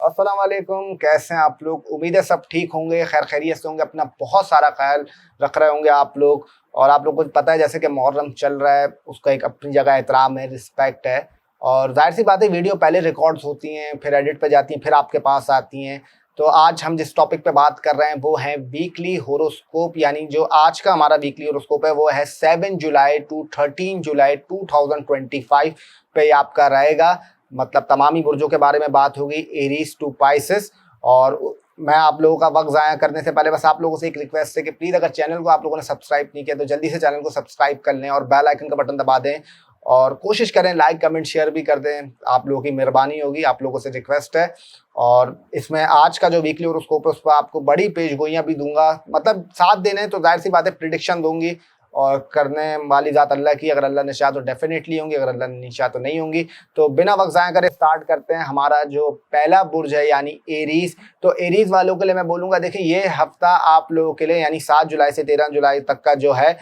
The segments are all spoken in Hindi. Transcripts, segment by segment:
अस्सलाम वालेकुम। कैसे हैं आप लोग? उम्मीद है सब ठीक होंगे, खैर खैरियत से होंगे, अपना बहुत सारा ख्याल रख रहे होंगे आप लोग। और आप लोग को पता है जैसे कि मुहर्रम चल रहा है, उसका एक अपनी जगह एहतराम है, रिस्पेक्ट है। और जाहिर सी बात है, वीडियो पहले रिकॉर्ड्स होती हैं, फिर एडिट पे जाती हैं, फिर आपके पास आती हैं। तो आज हम जिस टॉपिक पे बात कर रहे हैं वो है वीकली होरोस्कोप, यानी जो आज का हमारा वीकली होरोस्कोप है वो है 7 जुलाई टू 13 जुलाई 2025 पे आपका रहेगा। मतलब तमामी बुर्जों के बारे में बात होगी, एरीज टू पाइसेस। और मैं आप लोगों का वक्त ज़ाया करने से पहले बस आप लोगों से एक रिक्वेस्ट है कि प्लीज़ अगर चैनल को आप लोगों ने सब्सक्राइब नहीं किया तो जल्दी से चैनल को सब्सक्राइब कर लें और बेल आइकन का बटन दबा दें और कोशिश करें लाइक कमेंट शेयर भी कर दें। आप लोगों की मेहरबानी होगी, आप लोगों से रिक्वेस्ट है। और इसमें आज का जो वीकली होरोस्कोप है उस पर आपको बड़ी पेश गोइयाँ भी दूंगा, मतलब साथ देने तो जाहिर सी बात है प्रिडिक्शन दूंगी और करने वाली ज़ात अल्लाह की। अगर अल्लाह ने चाहा तो डेफिनेटली होंगी, अगर अल्लाह ने नहीं चाहा तो नहीं होंगी। तो बिना वक्त ज़ाया करे स्टार्ट करते हैं। हमारा जो पहला बुर्ज है यानी एरीज, तो एरीज वालों के लिए मैं बोलूँगा, देखिए ये हफ्ता आप लोगों के लिए यानी 7 जुलाई से 13 जुलाई तक का जो है,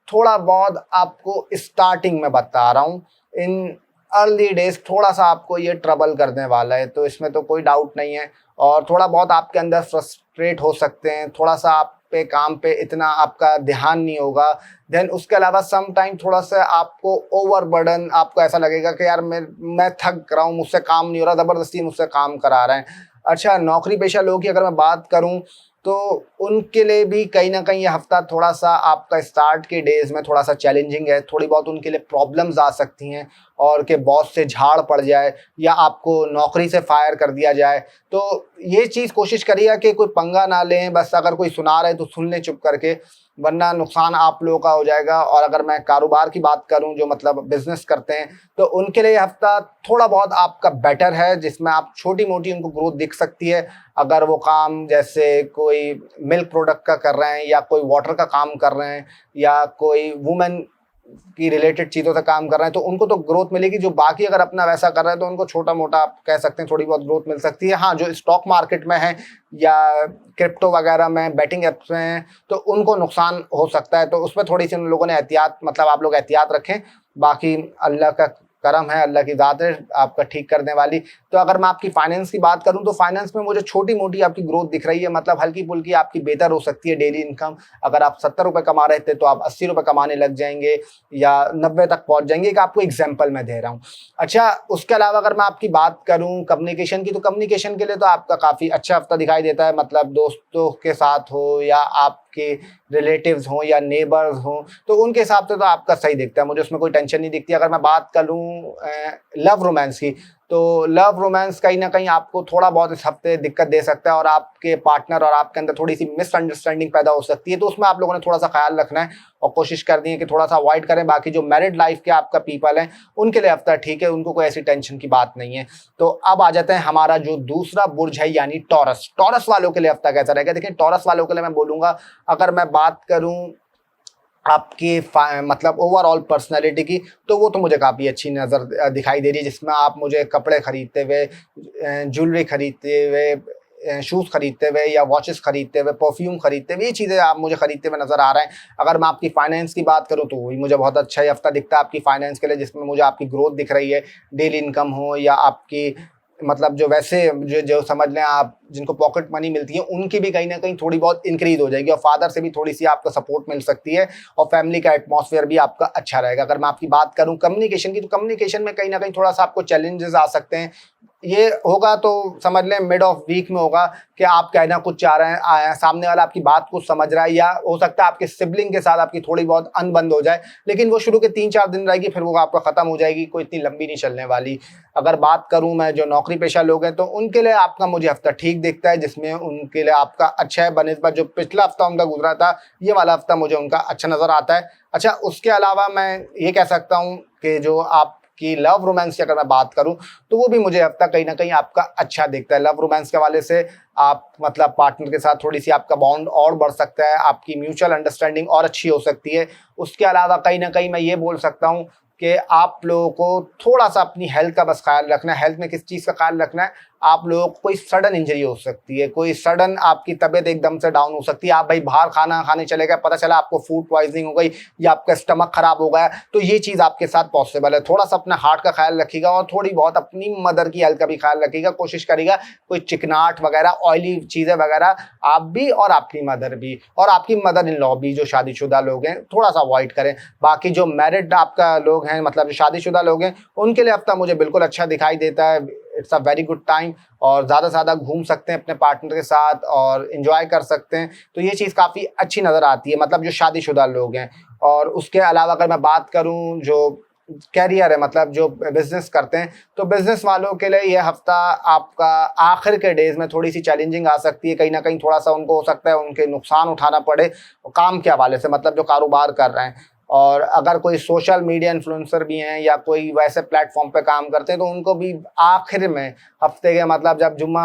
थोड़ा बहुत आपको स्टार्टिंग में बता रहा हूँ, इन अर्ली डेज थोड़ा सा आपको ये ट्रबल करने वाला है, तो इसमें तो कोई डाउट नहीं है। और थोड़ा बहुत आपके अंदर फ्रस्ट्रेट हो सकते हैं, थोड़ा सा आप पे काम पे इतना आपका ध्यान नहीं होगा। देन उसके अलावा सम टाइम थोड़ा सा आपको ओवरबर्डन, आपको ऐसा लगेगा कि यार मैं थक रहा हूँ, मुझसे काम नहीं हो रहा, ज़बरदस्ती मुझसे काम करा रहे हैं। अच्छा, नौकरी पेशा लोगों की अगर मैं बात करूँ तो उनके लिए भी कहीं ना कहीं ये हफ्ता थोड़ा सा आपका स्टार्ट के डेज में थोड़ा सा चैलेंजिंग है। थोड़ी बहुत उनके लिए प्रॉब्लम्स आ सकती हैं और कि बॉस से झाड़ पड़ जाए या आपको नौकरी से फायर कर दिया जाए। तो ये चीज़ कोशिश करिएगा कि कोई पंगा ना लें, बस अगर कोई सुना रहे तो सुन लें चुप करके, वरना नुकसान आप लोगों का हो जाएगा। और अगर मैं कारोबार की बात करूं, जो मतलब बिजनेस करते हैं, तो उनके लिए हफ्ता थोड़ा बहुत आपका बेटर है, जिसमें आप छोटी मोटी उनको ग्रोथ दिख सकती है। अगर वो काम जैसे कोई मिल्क प्रोडक्ट का कर रहे हैं या कोई वाटर का काम कर रहे हैं या कोई वुमेन की रिलेटेड चीज़ों से काम कर रहे हैं तो उनको तो ग्रोथ मिलेगी। जो बाकी अगर अपना वैसा कर रहे हैं तो उनको छोटा मोटा आप कह सकते हैं थोड़ी बहुत ग्रोथ मिल सकती है। हाँ, जो स्टॉक मार्केट में है या क्रिप्टो वगैरह में, बैटिंग एप्स में हैं, तो उनको नुकसान हो सकता है। तो उसमें थोड़ी सी उन लोगों ने एहतियात, मतलब आप लोग एहतियात रखें। बाकी अल्लाह का करम है, अल्लाह की ज़ात है आपका ठीक करने वाली। तो अगर मैं आपकी फाइनेंस की बात करूं तो फाइनेंस में मुझे छोटी मोटी आपकी ग्रोथ दिख रही है, मतलब हल्की फुल्की आपकी बेहतर हो सकती है डेली इनकम। अगर आप 70 रुपये कमा रहे थे तो आप 80 रुपये कमाने लग जाएंगे या 90 तक पहुंच जाएंगे। एक आपको एग्जाम्पल मैं दे रहा हूँ। अच्छा, उसके अलावा अगर मैं आपकी बात करूँ कम्युनिकेशन की, तो कम्युनिकेशन के लिए तो आपका काफ़ी अच्छा हफ्ता दिखाई देता है। मतलब दोस्तों के साथ हो या आपके रिलेटिव्स हों या नेबर्स हों, तो उनके हिसाब से तो आपका सही दिखता है, मुझे उसमें कोई टेंशन नहीं दिखती। अगर मैं बात करूँ लव रोमांस की, तो लव रोमांस कहीं ना कहीं आपको थोड़ा बहुत इस हफ्ते दिक्कत दे सकता है और आपके पार्टनर और आपके अंदर थोड़ी सी मिसअंडरस्टैंडिंग पैदा हो सकती है। तो उसमें आप लोगों ने थोड़ा सा ख्याल रखना है और कोशिश करनी है कि थोड़ा सा अवॉइड करें। बाकी जो मैरिड लाइफ के आपका पीपल हैं उनके लिए हफ्ता ठीक है, उनको कोई ऐसी टेंशन की बात नहीं है। तो अब आ जाते हैं हमारा जो दूसरा बुर्ज है यानी टॉरस। टॉरस वालों के लिए हफ्ता कैसा रहेगा? देखिए, टॉरस वालों के लिए मैं बोलूँगा, अगर मैं बात करूँ आपकी मतलब ओवरऑल पर्सनैलिटी की, तो वो तो मुझे काफ़ी अच्छी नज़र दिखाई दे रही है, जिसमें आप मुझे कपड़े खरीदते हुए, ज्वेलरी खरीदते हुए, शूज़ खरीदते हुए या वॉचेस खरीदते हुए, परफ्यूम खरीदते हुए, ये चीज़ें आप मुझे खरीदते हुए नज़र आ रहे हैं। अगर मैं आपकी फाइनेंस की बात करूँ तो वही मुझे बहुत अच्छा हफ्ता दिखता है आपकी फाइनेंस के लिए, जिसमें मुझे आपकी ग्रोथ दिख रही है, डेली इनकम हो या आपकी मतलब जो वैसे जो समझ लें आप जिनको पॉकेट मनी मिलती है उनकी भी कहीं ना कहीं थोड़ी बहुत इंक्रीज हो जाएगी और फादर से भी थोड़ी सी आपको सपोर्ट मिल सकती है और फैमिली का एटमॉस्फेयर भी आपका अच्छा रहेगा। अगर मैं आपकी बात करूं कम्युनिकेशन की, तो कम्युनिकेशन में कहीं ना कहीं थोड़ा सा आपको चैलेंजेस आ सकते हैं। ये होगा तो समझ लें मिड ऑफ वीक में होगा कि आप कहना कुछ चाह रहे हैं, सामने वाला आपकी बात कुछ समझ रहा है, या हो सकता है आपके सिबलिंग के साथ आपकी थोड़ी बहुत अनबन हो जाए, लेकिन वो शुरू के 3-4 दिन रहेगी, फिर वो आपका ख़त्म हो जाएगी, कोई इतनी लंबी नहीं चलने वाली। अगर बात करूं मैं जो नौकरी पेशा लोग हैं तो उनके लिए आपका मुझे हफ्ता ठीक दिखता है, जिसमें उनके लिए आपका अच्छा है बनिस्बत जो पिछला हफ्ता उनका गुजरा था, ये वाला हफ्ता मुझे उनका अच्छा नज़र आता है। अच्छा, उसके अलावा मैं ये कह सकता हूँ कि जो आपकी लव रोमांस की अगर मैं बात करूं तो वो भी मुझे हफ्ता कहीं ना कहीं आपका अच्छा दिखता है। लव रोमांस के हवाले से आप मतलब पार्टनर के साथ थोड़ी सी आपका बॉन्ड और बढ़ सकता है, आपकी म्यूचुअल अंडरस्टैंडिंग और अच्छी हो सकती है। उसके अलावा कहीं ना कहीं मैं ये बोल सकता हूँ कि आप लोगों को थोड़ा सा अपनी हेल्थ का बस ख्याल रखना है। हेल्थ में किस चीज़ का ख्याल रखना है? आप लोगों को कोई सडन इंजरी हो सकती है, कोई सडन आपकी तबीयत एकदम से डाउन हो सकती है। आप भाई बाहर खाना खाने चले गए, पता चला आपको फूड पॉइजनिंग हो गई या आपका स्टमक खराब हो गया, तो ये चीज़ आपके साथ पॉसिबल है। थोड़ा सा अपने हार्ट का ख्याल रखिएगा और थोड़ी बहुत अपनी मदर की हेल्थ का भी ख्याल रखिएगा। कोशिश करिएगा कोई चिकनाट वगैरह, ऑयली चीज़ें वगैरह आप भी और आपकी मदर भी और आपकी मदर इन लॉ भी, जो शादीशुदा लोग हैं, थोड़ा सा अवॉइड करें। बाकी जो मैरिड आपका लोग हैं, मतलब जो शादीशुदा लोग हैं, उनके लिए हफ्ता मुझे बिल्कुल अच्छा दिखाई देता है। It's a very good time और ज़्यादा से ज़्यादा घूम सकते हैं अपने पार्टनर के साथ और इन्जॉय कर सकते हैं, तो ये चीज़ काफ़ी अच्छी नज़र आती है, मतलब जो शादीशुदा लोग हैं। और उसके अलावा अगर मैं बात करूँ जो कैरियर है, मतलब जो बिजनेस करते हैं, तो बिजनेस वालों के लिए ये हफ्ता आपका आखिर के डेज में थोड़ी सी चैलेंजिंग आ सकती है। कहीं ना कहीं थोड़ा सा उनको हो सकता है उनके नुकसान उठाना पड़े काम के हवाले से, मतलब जो कारोबार कर रहे हैं। और अगर कोई सोशल मीडिया इन्फ्लुएंसर भी हैं या कोई वैसे प्लेटफॉर्म पे काम करते हैं, तो उनको भी आखिर में हफ्ते के, मतलब जब जुम्मा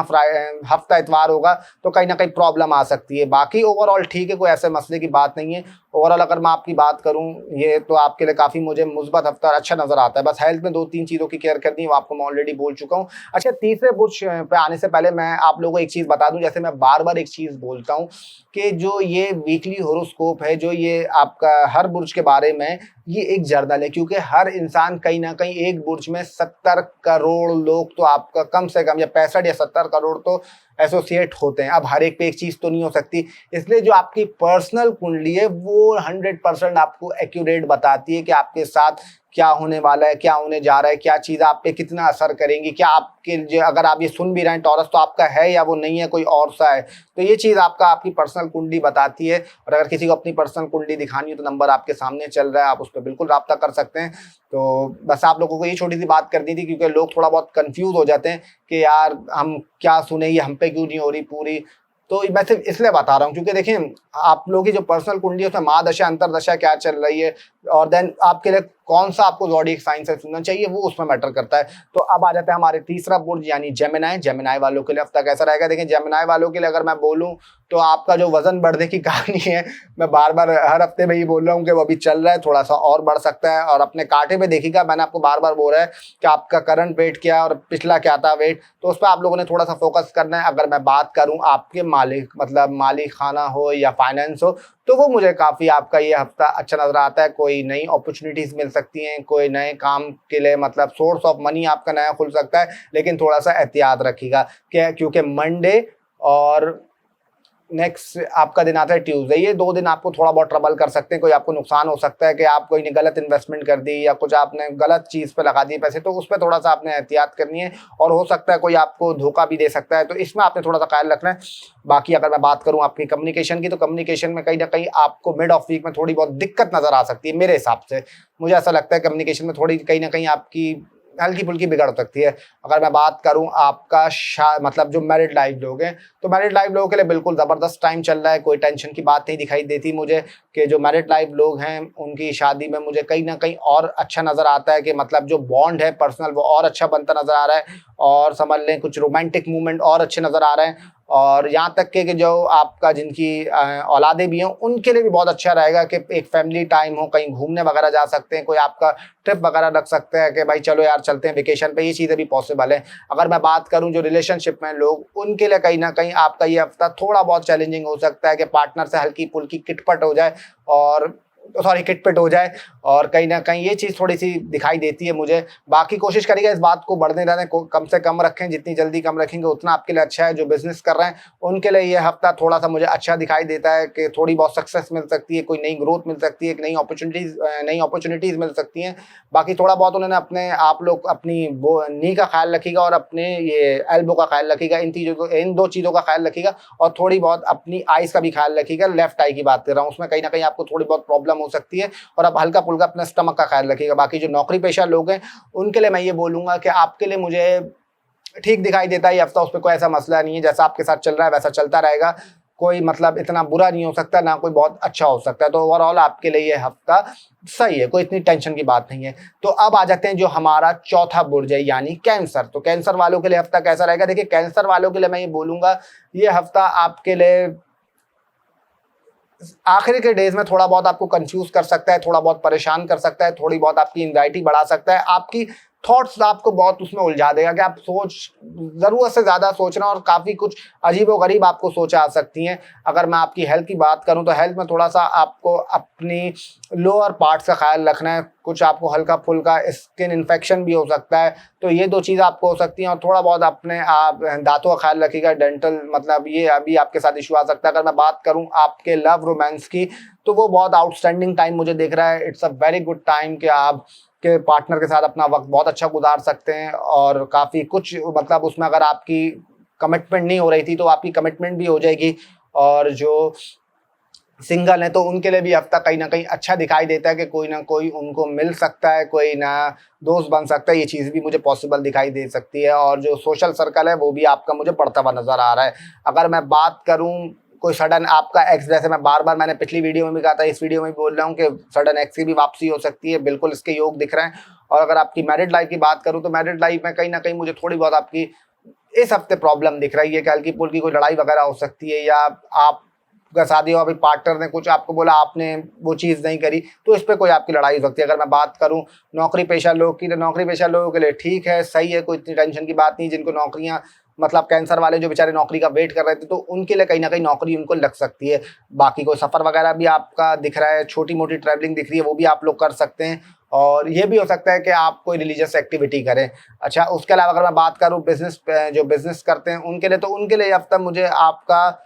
हफ्ता इतवार होगा, तो कहीं ना कहीं प्रॉब्लम आ सकती है। बाकी ओवरऑल ठीक है, कोई ऐसे मसले की बात नहीं है। ओवरऑल अगर मैं आपकी बात करूं, ये तो आपके लिए काफ़ी मुझे मुस्बत हफ्ता अच्छा नज़र आता है। बस हेल्थ में 2-3 चीज़ों की केयर करनी है, वो आपको मैं ऑलरेडी बोल चुका हूँ। अच्छा, तीसरे बुर्ज पे आने से पहले मैं आप लोगों को एक चीज़ बता दूं, जैसे मैं बार बार एक चीज़ बोलता हूँ कि जो ये वीकली होरोस्कोप है, जो ये आपका हर बुर्ज के बारे में, ये एक जर्नल है, क्योंकि हर इंसान कहीं ना कहीं एक बुर्ज में 70 करोड़ लोग तो आपका कम से कम, या 65 या 70 करोड़ तो एसोसिएट होते हैं। अब हर एक पे एक चीज़ तो नहीं हो सकती, इसलिए जो आपकी पर्सनल कुंडली है वो 100% आपको एक्यूरेट बताती है कि आपके साथ क्या होने वाला है, क्या होने जा रहा है, क्या चीज़ आप पे कितना असर करेंगी, क्या आपके जो, अगर आप ये सुन भी रहे हैं टॉरस, तो आपका है या वो नहीं है, कोई और सा है। तो ये चीज़ आपका आपकी पर्सनल कुंडली बताती है। और अगर किसी को अपनी पर्सनल कुंडली दिखानी हो तो नंबर आपके सामने चल रहा है, आप उस पर बिल्कुल रब्ता कर सकते हैं। तो बस आप लोगों को ये छोटी सी बात करनी थी, क्योंकि लोग थोड़ा बहुत कंफ्यूज हो जाते हैं कि यार हम क्या सुने, ये हम पे क्यों नहीं हो रही पूरी। तो मैं सिर्फ इसलिए बता रहा हूँ क्योंकि देखिए, आप लोगों की जो पर्सनल कुंडली है उसमें महादशा अंतरदशा क्या चल रही है, और देन आपके लिए कौन सा आपको ज़ोडिएक साइन से सुनना चाहिए, वो उसमें मैटर करता है। तो अब आ जाता है हमारे तीसरा बुर्ज यानी जेमिनाई। जेमिनाई वालों के लिए हफ्ता कैसा रहेगा? देखिए, जेमिनाई वालों के लिए अगर मैं बोलूँ तो आपका जो वजन बढ़ने की कहानी है, मैं बार बार हर हफ्ते में ये बोल रहा हूँ कि वो अभी चल रहा है, थोड़ा सा और बढ़ सकता है। और अपने कांटे पे देखिएगा, मैंने आपको बार बार बोला है कि आपका करंट वेट क्या है और पिछला क्या था वेट, तो उस पर आप लोगों ने थोड़ा सा फोकस करना है। अगर मैं बात करूँ आपके मालिक, मतलब मालिक खाना हो या फाइनेंस हो, तो वो मुझे काफ़ी आपका ये हफ्ता अच्छा नजर आता है। कोई नई अपॉर्चुनिटीज़ मिल सकती हैं, कोई नए काम के लिए, मतलब सोर्स ऑफ मनी आपका नया खुल सकता है, लेकिन थोड़ा सा एहतियात रखिएगा क्योंकि मंडे और नेक्स्ट आपका दिन आता है ट्यूसडे, ये 2 दिन आपको थोड़ा बहुत ट्रबल कर सकते हैं। कोई आपको नुकसान हो सकता है कि आप कोई ने गलत इन्वेस्टमेंट कर दी या कुछ आपने गलत चीज़ पे लगा दिए पैसे, तो उस पर थोड़ा सा आपने एहतियात करनी है। और हो सकता है कोई आपको धोखा भी दे सकता है, तो इसमें आपने थोड़ा सा ख्याल रखना है। बाकी अगर मैं बात करूँ आपकी कम्युनिकेशन की, तो कम्युनिकेशन में कहीं ना कहीं आपको मिड ऑफ वीक में थोड़ी बहुत दिक्कत नज़र आ सकती है। मेरे हिसाब से मुझे ऐसा लगता है कम्युनिकेशन में थोड़ी कहीं ना कहीं आपकी हल्की फुल्की बिगड़ सकती है। अगर मैं बात करूं आपका मतलब जो मैरिड लाइफ लोग हैं, तो मैरिड लाइफ लोगों के लिए बिल्कुल ज़बरदस्त टाइम चल रहा है। कोई टेंशन की बात नहीं दिखाई देती मुझे कि जो मैरिड लाइफ लोग हैं उनकी शादी में मुझे कहीं ना कहीं और अच्छा नज़र आता है कि मतलब जो बॉन्ड है पर्सनल, वो और अच्छा बनता नज़र आ रहा है। और समझ लें कुछ रोमांटिक मूवमेंट और अच्छे नज़र आ रहे हैं। और यहाँ तक कि जो आपका जिनकी औलादे भी हों, उनके लिए भी बहुत अच्छा रहेगा कि एक फैमिली टाइम हो, कहीं घूमने वगैरह जा सकते हैं, कोई आपका ट्रिप वगैरह रख सकते हैं कि भाई चलो यार चलते हैं वेकेशन पे, ये चीज़ें भी पॉसिबल है। अगर मैं बात करूं जो रिलेशनशिप में लोग, उनके लिए कहीं ना कहीं आपका ये हफ्ता थोड़ा बहुत चैलेंजिंग हो सकता है कि पार्टनर से हल्की फुल्की किटपट हो जाए, और सॉरी किटपिट हो जाए, और कहीं ना कहीं ये चीज़ थोड़ी सी दिखाई देती है मुझे। बाकी कोशिश करिएगा इस बात को बढ़ने देने को कम से कम रखें, जितनी जल्दी कम रखेंगे उतना आपके लिए अच्छा है। जो बिजनेस कर रहे हैं उनके लिए ये हफ्ता थोड़ा सा मुझे अच्छा दिखाई देता है कि थोड़ी बहुत सक्सेस मिल सकती है, कोई नई ग्रोथ मिल सकती है, एक नई अपॉर्चुनिटीज़ मिल सकती हैं। बाकी थोड़ा बहुत उन्होंने अपने आप लोग अपनी वो नी का ख्याल रखिएगा और अपने ये एल्बो का ख्याल रखिएगा, इन 2 चीज़ों का ख्याल रखिएगा। और थोड़ी बहुत अपनी आइज़ का भी ख्याल रखिएगा। लेफ्ट आई की बात कर रहा हूँ, उसमें कहीं ना कहीं आपको थोड़ी बहुत प्रॉब्लम हो सकती है। और आप हल्का फुल्का अपने स्टमक का ख्याल रखिएगा। बाकी जो नौकरी पेशा लोग हैं उनके लिए मैं ये बोलूँगा कि आपके लिए मुझे ठीक दिखाई देता है ये हफ्ता, उस पर कोई ऐसा मसला नहीं है। जैसा आपके साथ चल रहा है वैसा चलता रहेगा, कोई मतलब इतना बुरा नहीं हो सकता, ना कोई बहुत अच्छा हो सकता है। तो ओवरऑल आपके लिए ये हफ्ता सही है, कोई इतनी टेंशन की बात नहीं है। तो अब आ जाते हैं जो हमारा चौथा बुर्ज है यानी कैंसर। तो कैंसर वालों के लिए हफ्ता कैसा रहेगा? देखिए, कैंसर वालों के लिए मैं ये बोलूँगा, ये हफ्ता आपके लिए आखिर के डेज में थोड़ा बहुत आपको कंफ्यूज कर सकता है, थोड़ा बहुत परेशान कर सकता है, थोड़ी बहुत आपकी एंजाइटी बढ़ा सकता है। आपकी थॉट्स आपको बहुत उसमें उलझा देगा कि आप ज़रूरत से ज़्यादा सोच रहे हैं और काफ़ी कुछ अजीबो-गरीब आपको सोच आ सकती हैं। अगर मैं आपकी हेल्थ की बात करूँ तो हेल्थ में थोड़ा-सा आपको अपनी लोअर पार्ट्स का ख़्याल रखना है। कुछ आपको हल्का-फुल्का स्किन इन्फेक्शन भी हो सकता है, तो ये 2 चीज़ आपको हो सकती हैं और थोड़ा बहुत अपने आप दाँतों का ख़्याल रखिएगा। डेंटल मतलब ये अभी आपके साथ इश्यू आ सकता है। अगर मैं बात करूँ आपके लव रोमांस की, तो वो बहुत आउटस्टैंडिंग टाइम मुझे दिख रहा है। It's a very good time कि आप के पार्टनर के साथ अपना वक्त बहुत अच्छा गुजार सकते हैं और काफ़ी कुछ मतलब उसमें अगर आपकी कमिटमेंट नहीं हो रही थी तो आपकी कमिटमेंट भी हो जाएगी। और जो सिंगल हैं तो उनके लिए भी हफ्ता कहीं ना कहीं अच्छा दिखाई देता है कि कोई ना कोई उनको मिल सकता है, कोई नया दोस्त बन सकता है। ये चीज़ भी मुझे पॉसिबल दिखाई दे सकती है और जो सोशल सर्कल है वो भी आपका मुझे बढ़ता हुआ नज़र आ रहा है। अगर मैं बात करूँ कोई सडन आपका एक्स, जैसे मैं बार बार मैंने पिछली वीडियो में भी कहा था, इस वीडियो में भी बोल रहा हूँ कि सडन एक्स की भी वापसी हो सकती है, बिल्कुल इसके योग दिख रहे हैं। और अगर आपकी मैरिड लाइफ की बात करूँ तो मैरिड लाइफ में कहीं ना कहीं मुझे थोड़ी बहुत आपकी इस हफ्ते प्रॉब्लम दिख रही है कि हल्की फुल्की कोई लड़ाई वगैरह हो सकती है, या आप का शादी हो अभी पार्टनर ने कुछ आपको बोला, आपने वो चीज़ नहीं करी, तो इस पे कोई आपकी लड़ाई हो सकती है। अगर मैं बात करूं नौकरी पेशा लोग की, तो नौकरी पेशा लोगों के लिए ठीक है, सही है, कोई इतनी टेंशन की बात नहीं। जिनको नौकरियां मतलब कैंसर वाले जो बेचारे नौकरी का वेट कर रहे थे, तो उनके लिए कहीं ना कहीं नौकरी उनको लग सकती है। बाकी कोई सफ़र वगैरह भी आपका दिख रहा है, छोटी मोटी ट्रैवलिंग दिख रही है, वो भी आप लोग कर सकते हैं। और ये भी हो सकता है कि आप कोई रिलीजियस एक्टिविटी करें। अच्छा, उसके अलावा अगर मैं बात करूँ बिजनेस, जो बिजनेस करते हैं उनके लिए, तो उनके लिए अब तक मुझे आपका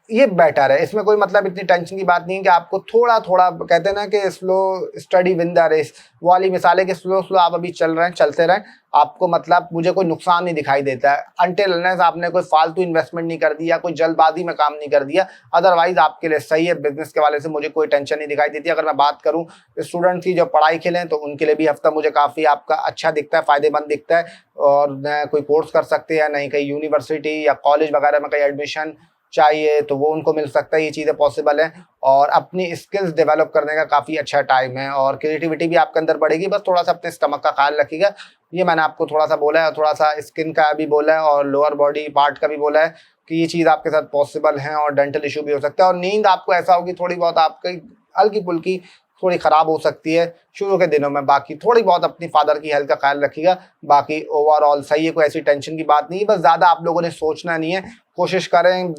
ये बेटर है। इसमें कोई मतलब इतनी टेंशन की बात नहीं है कि आपको थोड़ा थोड़ा, कहते हैं ना कि slow steady win the race, वो वाली मिसाल है कि स्लो स्लो आप अभी चल रहे हैं, चलते रहें, आपको मतलब मुझे कोई नुकसान नहीं दिखाई देता है अनटिल अनलेस आपने कोई फालतू इन्वेस्टमेंट नहीं कर दिया, कोई जल्दबाजी में काम नहीं कर दिया। अदरवाइज आपके लिए सही है। बिजनेस के वाले से मुझे कोई टेंशन नहीं दिखाई देती। अगर मैं बात करूँ स्टूडेंट्स की जो पढ़ाई के लिए, तो उनके लिए भी हफ्ता मुझे काफ़ी आपका अच्छा दिखता है, फ़ायदेमंद दिखता है। और नया कोई कोर्स कर सकते हैं, नई कहीं यूनिवर्सिटी या कॉलेज वगैरह में कहीं एडमिशन चाहिए तो वो उनको मिल सकता है, ये चीज़ें पॉसिबल है। और अपनी स्किल्स डेवलप करने का काफ़ी अच्छा टाइम है और क्रिएटिविटी भी आपके अंदर बढ़ेगी। बस थोड़ा सा अपने स्टमक का ख्याल रखिएगा। ये मैंने आपको थोड़ा सा बोला है, और थोड़ा सा स्किन का भी बोला है और लोअर बॉडी पार्ट का भी बोला है कि ये चीज़ आपके साथ पॉसिबल है। और डेंटल इशू भी हो सकता है और नींद आपको ऐसा होगी थोड़ी बहुत आपकी हल्की फुल्की थोड़ी ख़राब हो सकती है शुरू के दिनों में। बाकी थोड़ी बहुत अपनी फादर की हेल्थ का ख्याल रखिएगा। बाकी ओवरऑल सही है, कोई ऐसी टेंशन की बात नहीं है। बस ज़्यादा आप लोगों ने सोचना नहीं है। कोशिश करें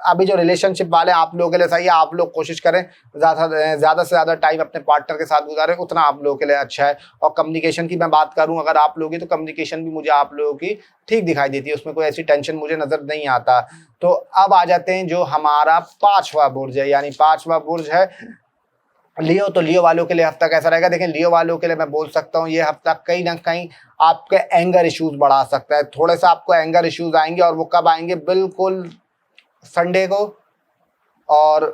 अभी जो रिलेशनशिप वाले आप लोगों के लिए सही है, आप लोग कोशिश करें ज़्यादा से ज़्यादा टाइम अपने पार्टनर के साथ गुजारें, उतना आप लोगों के लिए अच्छा है। और कम्युनिकेशन की मैं बात करूं अगर आप लोगों की, तो कम्युनिकेशन भी मुझे आप लोगों की ठीक दिखाई देती है, उसमें कोई ऐसी टेंशन मुझे नज़र नहीं आता। तो अब आ जाते हैं जो हमारा 5वां बुर्ज है, यानी 5वां बुर्ज है लियो। तो लियो वालों के लिए हफ्ता कैसा रहेगा? देखें, लियो वालों के लिए मैं बोल सकता हूँ ये हफ्ता कहीं ना कहीं आपके एंगर इश्यूज बढ़ा सकता है। थोड़े सा आपको एंगर इश्यूज आएंगे, और वो कब आएंगे? बिल्कुल संडे को और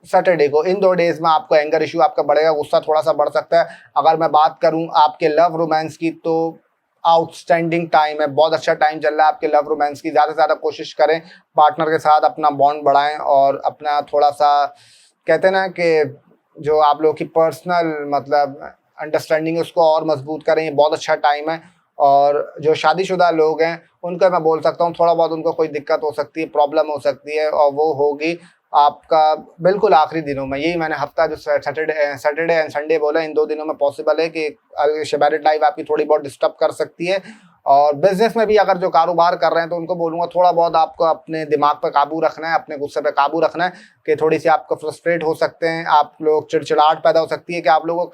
सैटरडे को, इन 2 डेज में आपको एंगर इशू आपका बढ़ेगा, गुस्सा थोड़ा सा बढ़ सकता है। अगर मैं बात करूं आपके लव रोमांस की, तो आउटस्टैंडिंग टाइम है, बहुत अच्छा टाइम चल रहा है आपके लव रोमांस की। ज़्यादा से ज़्यादा कोशिश करें पार्टनर के साथ अपना बॉन्ड बढ़ाएं और अपना थोड़ा सा, कहते हैं ना कि जो आप लोगों की पर्सनल मतलब अंडरस्टैंडिंग है उसको और मजबूत करें। ये बहुत अच्छा टाइम है। और जो शादीशुदा लोग हैं उनका मैं बोल सकता हूँ थोड़ा बहुत उनको कोई दिक्कत हो सकती है, प्रॉब्लम हो सकती है, और वो होगी आपका बिल्कुल आखिरी दिनों में। यही मैंने हफ्ता जो सैटरडे एंड संडे बोला, इन 2 दिनों में पॉसिबल है कि मैरिड लाइफ आपकी थोड़ी बहुत डिस्टर्ब कर सकती है। और बिजनेस में भी अगर जो कारोबार कर रहे हैं तो उनको बोलूँगा थोड़ा बहुत आपको अपने दिमाग पर काबू रखना है, अपने गुस्से पे काबू रखना है कि थोड़ी सी आपको फ्रस्ट्रेट हो सकते हैं, आप लोग चिड़चिड़ाहट पैदा हो सकती है कि आप लोगों को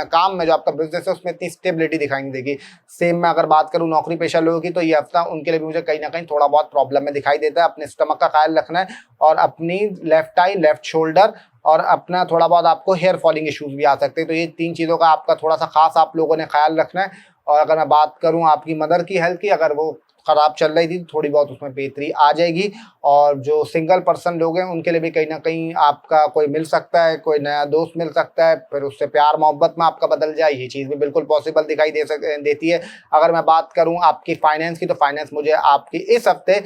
काम में जो आपका बिजनेस है उसमें इतनी स्टेबिलिटी दिखाई नहीं देगी। सेम मैं अगर बात करूँ नौकरी पेशा लोगों की, तो ये हफ्ता उनके लिए भी मुझे कहीं ना कहीं थोड़ा बहुत प्रॉब्लम में दिखाई देता है। अपने स्टमक का ख्याल रखना है और अपनी लेफ्ट आई, लेफ्ट शोल्डर और अपना थोड़ा बहुत आपको हेयर फॉलिंग इश्यूज भी आ सकते हैं। तो ये 3 चीज़ों का आपका थोड़ा सा खास आप लोगों ने ख्याल रखना है। और अगर मैं बात करूं आपकी मदर की हेल्थ की, अगर वो ख़राब चल रही थी, थोड़ी बहुत उसमें बेहतरी आ जाएगी। और जो सिंगल पर्सन लोग हैं उनके लिए भी कहीं ना कहीं आपका कोई मिल सकता है, कोई नया दोस्त मिल सकता है, फिर उससे प्यार मोहब्बत में आपका बदल जाए, ये चीज़ भी बिल्कुल पॉसिबल दिखाई देती है। अगर मैं बात करूं आपकी फाइनेंस की, तो फाइनेंस मुझे आपकी इस हफ्ते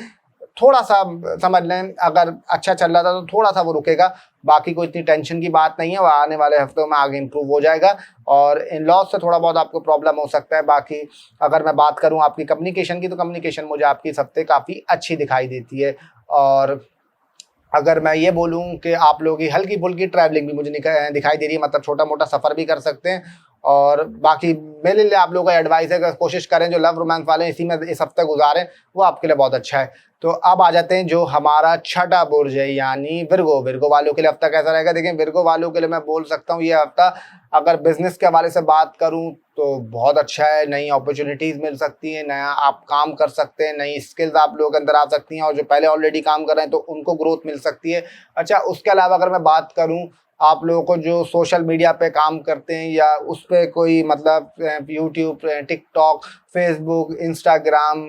थोड़ा सा, समझ लें अगर अच्छा चल रहा था तो थोड़ा सा वो रुकेगा। बाकी कोई इतनी टेंशन की बात नहीं है, वो आने वाले हफ्तों में आगे इम्प्रूव हो जाएगा। और इन लॉज से थोड़ा बहुत आपको प्रॉब्लम हो सकता है। बाकी अगर मैं बात करूं आपकी कम्युनिकेशन की, तो कम्युनिकेशन मुझे आपकी इस हफ्ते काफ़ी अच्छी दिखाई देती है। और अगर मैं ये बोलूं कि आप लोगों की हल्की फुल्की ट्रैवलिंग भी मुझे दिखाई दे रही है, मतलब छोटा मोटा सफ़र भी कर सकते हैं। और बाकी मेरे लिए आप लोगों का एडवाइस है कि कोशिश करें जो लव रोमांस वाले हैं इसी में इस हफ्ते गुजारें, वो आपके लिए बहुत अच्छा है। तो अब आ जाते हैं जो हमारा छठा बुर्ज है यानी विर्गो। विर्गो वालों के लिए हफ्ता कैसा रहेगा? देखिए, विर्गो वालों के लिए मैं बोल सकता हूँ ये हफ्ता अगर बिजनेस के हवाले से बात करूँ तो बहुत अच्छा है। नई अपॉर्चुनिटीज मिल सकती है, नया आप काम कर सकते हैं, नई स्किल्स आप लोगों के अंदर आ सकती हैं और जो पहले ऑलरेडी काम कर रहे हैं तो उनको ग्रोथ मिल सकती है। अच्छा, उसके अलावा अगर मैं बात करूँ आप लोगों को जो सोशल मीडिया पे काम करते हैं या उस पे कोई मतलब यूट्यूब, टिकटॉक, फेसबुक, इंस्टाग्राम,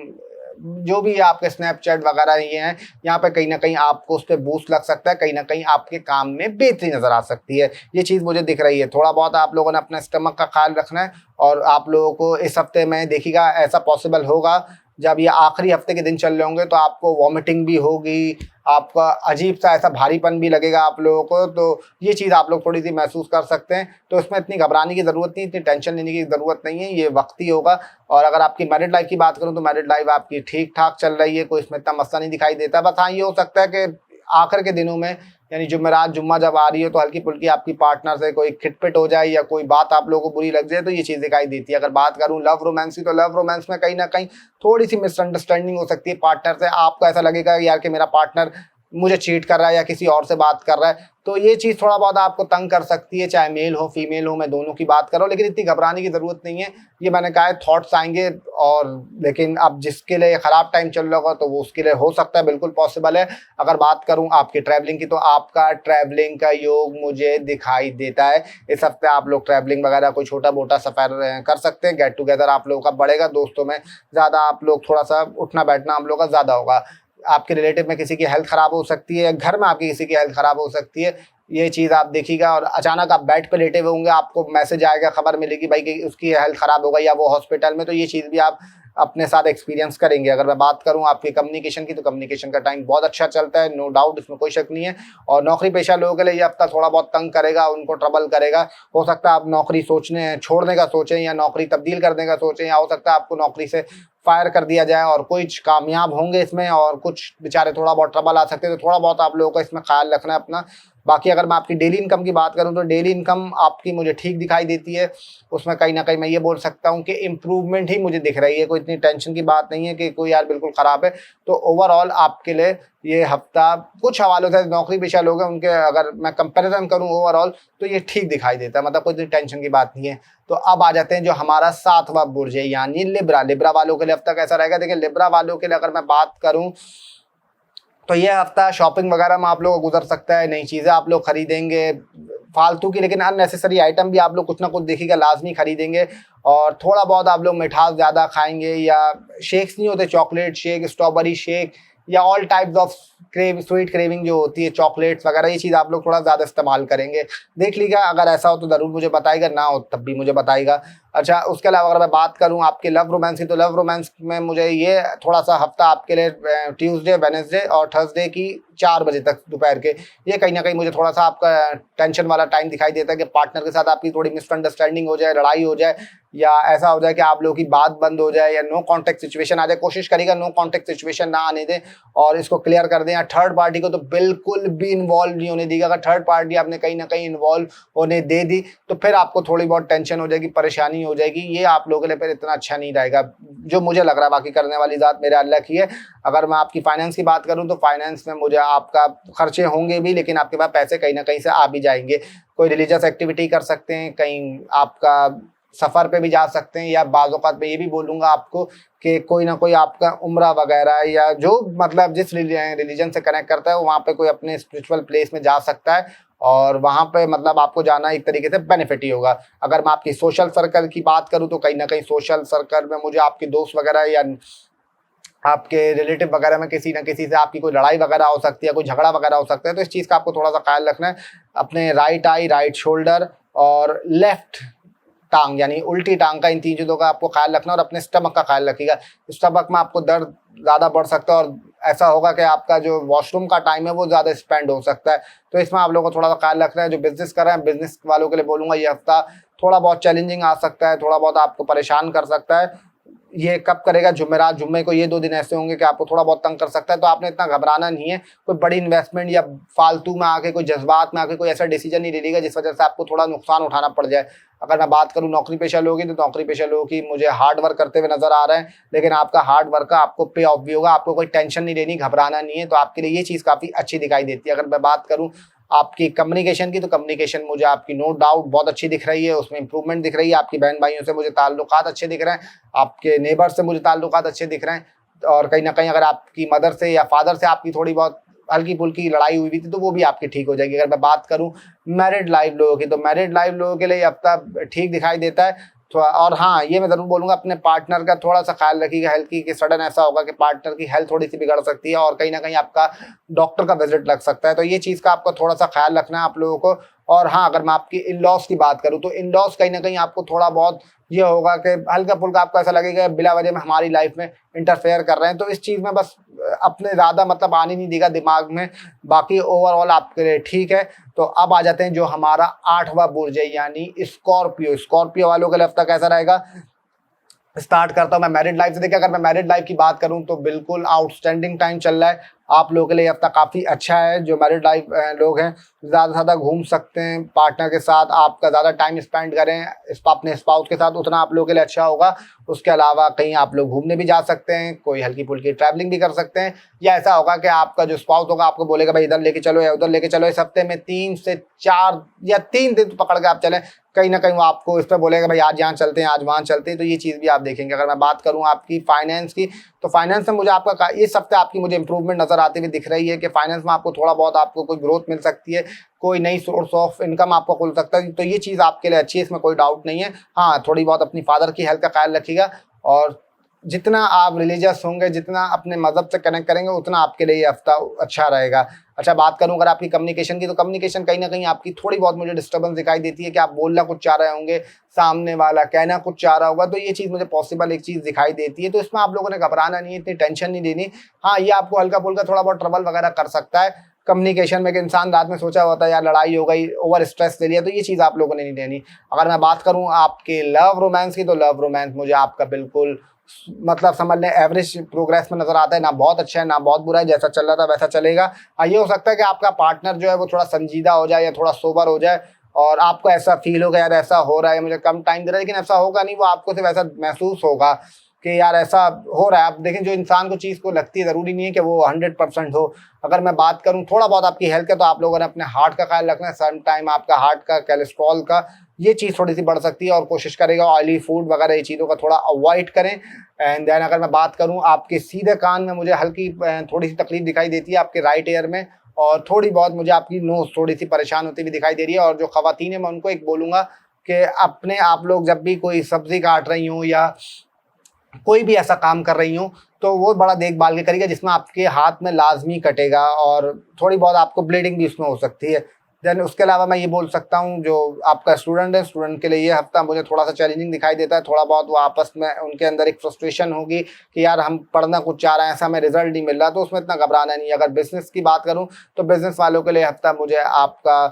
जो भी आपके स्नैपचैट वगैरह ये हैं, यहाँ पे कहीं ना कहीं आपको उस पर बूस्ट लग सकता है, कहीं ना कहीं आपके काम में बेहतरी नजर आ सकती है। ये चीज़ मुझे दिख रही है। थोड़ा बहुत आप लोगों ने अपने स्टमक का ख्याल रखना है और आप लोगों को इस हफ्ते में देखिएगा ऐसा पॉसिबल होगा जब ये आखिरी हफ्ते के दिन चल रहे होंगे तो आपको वॉमिटिंग भी होगी, आपका अजीब सा ऐसा भारीपन भी लगेगा आप लोगों को। तो ये चीज़ आप लोग थोड़ी सी महसूस कर सकते हैं। तो इसमें इतनी घबराने की ज़रूरत नहीं, इतनी टेंशन लेने की ज़रूरत नहीं है, ये वक्ती होगा। और अगर आपकी मैरिड लाइफ की बात करूँ तो मैरिड लाइफ आपकी ठीक ठाक चल रही है, कोई इसमें इतना मसला नहीं दिखाई देता। बस हाँ, ये हो सकता है कि आखिर के दिनों में यानी जुमेरात जुम्मा जब आ रही है तो हल्की फुल्की आपकी पार्टनर से कोई खिटपिट हो जाए या कोई बात आप लोगों को बुरी लग जाए तो ये चीज़ दिखाई देती है। अगर बात करूं लव रोमांस की तो लव रोमांस में कहीं ना कहीं थोड़ी सी मिसअंडरस्टैंडिंग हो सकती है पार्टनर से। आपको ऐसा लगेगा कि यार कि मेरा पार्टनर मुझे चीट कर रहा है या किसी और से बात कर रहा है, तो ये चीज़ थोड़ा बहुत आपको तंग कर सकती है, चाहे मेल हो फीमेल हो, मैं दोनों की बात कर रहा हूँ। लेकिन इतनी घबराने की ज़रूरत नहीं है। ये मैंने कहा है थॉट्स आएंगे और लेकिन अब जिसके लिए ख़राब टाइम चल रहा होगा तो वो उसके लिए हो सकता है, बिल्कुल पॉसिबल है। अगर बात करूँ आपकी ट्रैवलिंग की तो आपका ट्रैवलिंग का योग मुझे दिखाई देता है। इस हफ्ते आप लोग ट्रैवलिंग वगैरह कोई छोटा मोटा सफ़र कर सकते हैं। गेट टुगेदर आप लोगों का बढ़ेगा, दोस्तों में ज़्यादा आप लोग थोड़ा सा उठना बैठना आप लोगों का ज़्यादा होगा। आपके रिलेटिव में किसी की हेल्थ ख़राब हो सकती है, घर में आपकी किसी की हेल्थ ख़राब हो सकती है, ये चीज़ आप देखिएगा। और अचानक आप बेड पे लेटे हुए होंगे, आपको मैसेज आएगा, खबर मिलेगी भाई कि उसकी हेल्थ ख़राब हो गई या वो हॉस्पिटल में, तो ये चीज़ भी आप अपने साथ एक्सपीरियंस करेंगे। अगर मैं बात करूं आपकी कम्युनिकेशन की तो कम्युनिकेशन का टाइम बहुत अच्छा चलता है, नो डाउट, इसमें कोई शक नहीं है। और नौकरी पेशा लोगों के लिए ये हफ्ता थोड़ा बहुत तंग करेगा, उनको ट्रबल करेगा। हो सकता है आप नौकरी सोचने छोड़ने का सोचें या नौकरी तब्दील करने का सोचें, या हो सकता है आपको नौकरी से फायर कर दिया जाए और कुछ कामयाब होंगे इसमें और कुछ बेचारे थोड़ा बहुत ट्रबल आ सकते हैं। तो थोड़ा बहुत आप लोगों को इसमें ख्याल रखना है अपना। बाकी अगर मैं आपकी डेली इनकम की बात करूं तो डेली इनकम आपकी मुझे ठीक दिखाई देती है। उसमें कहीं ना कहीं मैं ये बोल सकता हूं कि इम्प्रूवमेंट ही मुझे दिख रही है, कोई इतनी टेंशन की बात नहीं है कि कोई यार बिल्कुल ख़राब है। तो ओवरऑल आपके लिए ये हफ्ता कुछ हवालों से नौकरी पेशा लोग हैं उनके अगर मैं कंपैरिजन करूं ओवरऑल तो ये ठीक दिखाई देता है, मतलब कोई इतनी टेंशन की बात नहीं है। तो अब आ जाते हैं जो हमारा सातवां बुर्ज है यानी लिब्रा। लिब्रा वालों के लिए हफ्ता कैसा रहेगा? देखिए, लिब्रा वालों के लिए अगर मैं बात करूं तो ये हफ्ता शॉपिंग वगैरह में आप लोग को गुजर सकता है। नई चीज़ें आप लोग खरीदेंगे फालतू की, लेकिन अननेसेसरी आइटम भी आप लोग कुछ ना कुछ देखिएगा लाजमी खरीदेंगे। और थोड़ा बहुत आप लोग मिठास ज़्यादा खाएंगे, या शेक्स नहीं होते, चॉकलेट शेक, स्ट्रॉबेरी शेक, या all types of sweet craving जो होती है, चॉकलेट्स वगैरह, ये चीज़ आप लोग थोड़ा ज़्यादा इस्तेमाल करेंगे। देख लीजिएगा, अगर ऐसा हो तो ज़रूर मुझे बताइएगा, ना हो तब भी मुझे बताइएगा। अच्छा, उसके अलावा अगर मैं बात करूं आपके लव रोमांस की तो लव रोमांस में मुझे ये थोड़ा सा हफ्ता आपके लिए ट्यूसडे, वेडनेसडे और थर्सडे की 4 बजे तक दोपहर के, ये कहीं ना कहीं मुझे थोड़ा सा आपका टेंशन वाला टाइम दिखाई देता है कि पार्टनर के साथ आपकी थोड़ी मिसअंडरस्टैंडिंग हो जाए, लड़ाई हो जाए, या ऐसा हो जाए कि आप लोगों की बात बंद हो जाए या नो कॉन्टेक्ट सिचुएशन आ जाए। कोशिश करिएगा नो कॉन्टेक्ट सिचुएशन ना आने दें और इसको क्लियर कर दें। या थर्ड पार्टी को तो बिल्कुल भी इन्वॉल्व नहीं होने देगा। अगर थर्ड पार्टी आपने कहीं ना कहीं इन्वॉल्व होने दे दी तो फिर आपको थोड़ी बहुत टेंशन हो जाएगी, परेशानी हो जाएगी। ये आप लोगों के लिए फिर इतना अच्छा नहीं रहेगा जो मुझे लग रहा है। बाकी करने वाली ज़ात मेरे अल्लाह की है। अगर मैं आपकी फाइनेंस की बात करूं तो फाइनेंस में मुझे आपका खर्चे होंगे भी, लेकिन आपके पास पैसे कहीं ना कहीं से आ भी जाएंगे। कोई रिलीजियस एक्टिविटी कर सकते हैं, कहीं आपका सफ़र पे भी जा सकते हैं, या बाज़ औक़ात में ये भी बोलूँगा आपको कि कोई ना कोई आपका उम्रा वगैरह या जो मतलब जिस रिलीजन से कनेक्ट करता है वहाँ पे कोई अपने स्पिरिचुअल प्लेस में जा सकता है और वहाँ पे मतलब आपको जाना एक तरीके से बेनिफिट ही होगा। अगर मैं आपकी सोशल सर्कल की बात करूँ तो कहीं ना कहीं सोशल सर्कल में मुझे आपके दोस्त वगैरह या आपके रिलेटिव वगैरह में किसी न किसी से आपकी कोई लड़ाई वगैरह हो सकती है, कोई झगड़ा वगैरह हो सकता है। तो इस चीज़ का आपको थोड़ा सा ख्याल रखना है। अपने राइट आई, राइट शोल्डर और लेफ्ट टांग यानी उल्टी टांग का, इन तीन चीज़ों का आपको ख्याल रखना और अपने स्टमक का ख्याल रखिएगा। स्टमक में आपको दर्द ज़्यादा बढ़ सकता है और ऐसा होगा कि आपका जो वॉशरूम का टाइम है वो ज़्यादा स्पेंड हो सकता है। तो इसमें आप लोगों को थोड़ा सा ख्याल रखना है। जो बिजनेस कर रहे हैं, बिजनेस वालों के लिए बोलूँगा ये हफ्ता थोड़ा बहुत चैलेंजिंग आ सकता है, थोड़ा बहुत आपको परेशान कर सकता है। ये कब करेगा, जुमेरात, जुम्मे को ये 2 दिन ऐसे होंगे कि आपको थोड़ा बहुत तंग कर सकता है। तो आपने इतना घबराना नहीं है, कोई बड़ी इन्वेस्टमेंट या फालतू में आके कोई जज्बात में आके कोई ऐसा डिसीजन नहीं ले लीजिएगा जिस वजह से आपको थोड़ा नुकसान उठाना पड़ जाए। अगर मैं बात करूं नौकरी पेशा लोगों की, तो नौकरी पेशा लोगों की मुझे हार्ड वर्क करते हुए नजर आ रहे हैं, लेकिन आपका हार्ड वर्क का आपको पे ऑफ भी होगा, आपको कोई टेंशन नहीं लेनी, घबराना नहीं है। तो आपके लिए ये चीज़ काफ़ी अच्छी दिखाई देती है। अगर मैं बात करूँ आपकी कम्युनिकेशन की, तो कम्युनिकेशन मुझे आपकी नो डाउट बहुत अच्छी दिख रही है, उसमें इंप्रूवमेंट दिख रही है। आपकी बहन भाइयों से मुझे ताल्लुकात अच्छे दिख रहे हैं, आपके नेबर से मुझे ताल्लुकात अच्छे दिख रहे हैं, और कहीं ना कहीं अगर आपकी मदर से या फादर से आपकी थोड़ी बहुत हल्की फुल्की लड़ाई हुई थी तो वो भी आपकी ठीक हो जाएगी। अगर मैं बात करूं मैरिड लाइफ लोगों की, तो मैरिड लाइफ लोगों के लिए ये हफ्ता ठीक दिखाई देता है थोड़ा। और हाँ, ये मैं ज़रूर बोलूँगा, अपने पार्टनर का थोड़ा सा ख्याल रखिएगा हेल्थ की, कि सडन ऐसा होगा कि पार्टनर की हेल्थ थोड़ी सी बिगड़ सकती है और कहीं ना कहीं आपका डॉक्टर का विजिट लग सकता है। तो ये चीज़ का आपको थोड़ा सा ख्याल रखना है आप लोगों को। और हाँ, अगर मैं आपकी इन लॉज की बात करूँ, तो इन लॉज कहीं ना कहीं आपको थोड़ा बहुत ये होगा कि हल्का फुल्का आपको ऐसा लगेगा बिला वजह में हमारी लाइफ में इंटरफेयर कर रहे हैं। तो इस चीज़ में बस अपने ज़्यादा मतलब आने नहीं देगा दिमाग में, बाकी ओवरऑल आपके लिए ठीक है। तो अब आ जाते हैं जो हमारा 8वां बुर्ज है, यानी स्कॉर्पियो। स्कॉर्पियो वालों के लिए हफ्ता कैसा रहेगा, स्टार्ट करता हूं मैं मैरिड लाइफ से। देखिए, अगर मैं मैरिड लाइफ की बात करूं तो बिल्कुल आउटस्टैंडिंग टाइम चल रहा है आप लोगों के लिए, हफ्ता काफ़ी अच्छा है। जो मैरिड लाइफ लोग हैं ज़्यादा से ज़्यादा घूम सकते हैं पार्टनर के साथ, आपका ज़्यादा टाइम स्पेंड करें अपने स्पाउस के साथ, उतना आप लोगों के लिए अच्छा होगा। उसके अलावा कहीं आप लोग घूमने भी जा सकते हैं, कोई हल्की फुल्की ट्रैवलिंग भी कर सकते हैं, या ऐसा होगा कि आपका जो स्पाउस होगा आपको बोलेगा भाई इधर लेके चलो या उधर लेके चलो। इस हफ्ते में 3 से 4 या 3 दिन पकड़ के आप चलें, कहीं ना कहीं वो आपको इस पर बोलेगा भाई आज यहाँ चलते हैं, आज वहाँ चलते हैं। तो ये चीज़ भी आप देखेंगे। अगर मैं बात करूँ आपकी फाइनेंस की, तो फाइनेंस में मुझे आपका इस हफ्ते आपकी मुझे इंप्रूवमेंट नजर आती हुई दिख रही है कि फाइनेंस में आपको थोड़ा बहुत आपको कोई ग्रोथ मिल सकती है, कोई नई सोर्स ऑफ इनकम आपको खुल सकता है। तो ये चीज़ आपके लिए अच्छी है, इसमें कोई डाउट नहीं है। हाँ, थोड़ी बहुत अपनी फादर की हेल्थ का ख्याल रखिएगा, और जितना आप रिलीजियस होंगे, जितना अपने मज़हब से कनेक्ट करेंगे, उतना आपके लिए ये हफ्ता अच्छा रहेगा। अच्छा, बात करूं अगर आपकी कम्युनिकेशन की, तो कम्युनिकेशन कहीं ना कहीं आपकी थोड़ी बहुत मुझे डिस्टर्बेंस दिखाई देती है कि आप बोलना कुछ चाह रहे होंगे, सामने वाला कहना कुछ चाह रहा होगा। तो ये चीज़ मुझे पॉसिबल एक चीज़ दिखाई देती है। तो इसमें आप लोगों ने घबराना नहीं है, इतनी टेंशन नहीं लेनी। हाँ, ये आपको हल्का फुल्का थोड़ा बहुत ट्रबल वगैरह कर सकता है कम्युनिकेशन में, कि इंसान रात में सोचा होता है यार लड़ाई हो गई, ओवर स्ट्रेस ले लिया, तो ये चीज़ आप लोगों ने नहीं लेनी। अगर मैं बात करूँ आपके लव रोमांस की, तो लव रोमांस मुझे आपका बिल्कुल मतलब समझ लें एवरेज प्रोग्रेस में नजर आता है, ना बहुत अच्छा है ना बहुत बुरा है, जैसा चल रहा था वैसा चलेगा। ये हो सकता है कि आपका पार्टनर जो है वो थोड़ा संजीदा हो जाए या थोड़ा सोबर हो जाए, और आपको ऐसा फील होगा यार ऐसा हो रहा है, मुझे कम टाइम दे रहा है, लेकिन ऐसा होगा नहीं, वो आपको सिर्फ ऐसा महसूस होगा कि यार ऐसा हो रहा है। आप देखें, जो इंसान को चीज़ को लगती है ज़रूरी नहीं है कि वो 100% हो। अगर मैं बात करूं थोड़ा बहुत आपकी हेल्थ का, तो आप लोगों ने अपने हार्ट का ख्याल रखना है। सम टाइम आपका हार्ट का, कोलेस्ट्रॉल का, ये चीज़ थोड़ी सी बढ़ सकती है, और कोशिश करेगा ऑयली फूड वगैरह ये चीज़ों का थोड़ा अवॉइड करें। एंड देन अगर मैं बात करूं आपके सीधे कान में, मुझे हल्की थोड़ी सी तकलीफ दिखाई देती है आपके राइट ईयर में, और थोड़ी बहुत मुझे आपकी नोज थोड़ी सी परेशान होती हुई दिखाई दे रही है। और जो खवातीन है, मैं उनको एक बोलूँगा कि अपने आप लोग जब भी कोई सब्जी काट रही हूँ या कोई भी ऐसा काम कर रही हूँ, तो वो बड़ा देखभाल के करिएगा जिसमें आपके हाथ में लाजमी कटेगा, और थोड़ी बहुत आपको ब्लीडिंग भी उसमें हो सकती है। देन उसके अलावा मैं ये बोल सकता हूँ, जो आपका स्टूडेंट है, स्टूडेंट के लिए ये हफ्ता मुझे थोड़ा सा चैलेंजिंग दिखाई देता है। थोड़ा बहुत वो आपस में उनके अंदर एक फ्रस्ट्रेशन होगी कि यार हम पढ़ना कुछ चाह रहे हैं, ऐसा हमें रिजल्ट नहीं मिल रहा, तो उसमें इतना घबराना नहीं है। अगर बिजनेस की बात करूँ, तो बिजनेस वालों के लिए हफ्ता मुझे आपका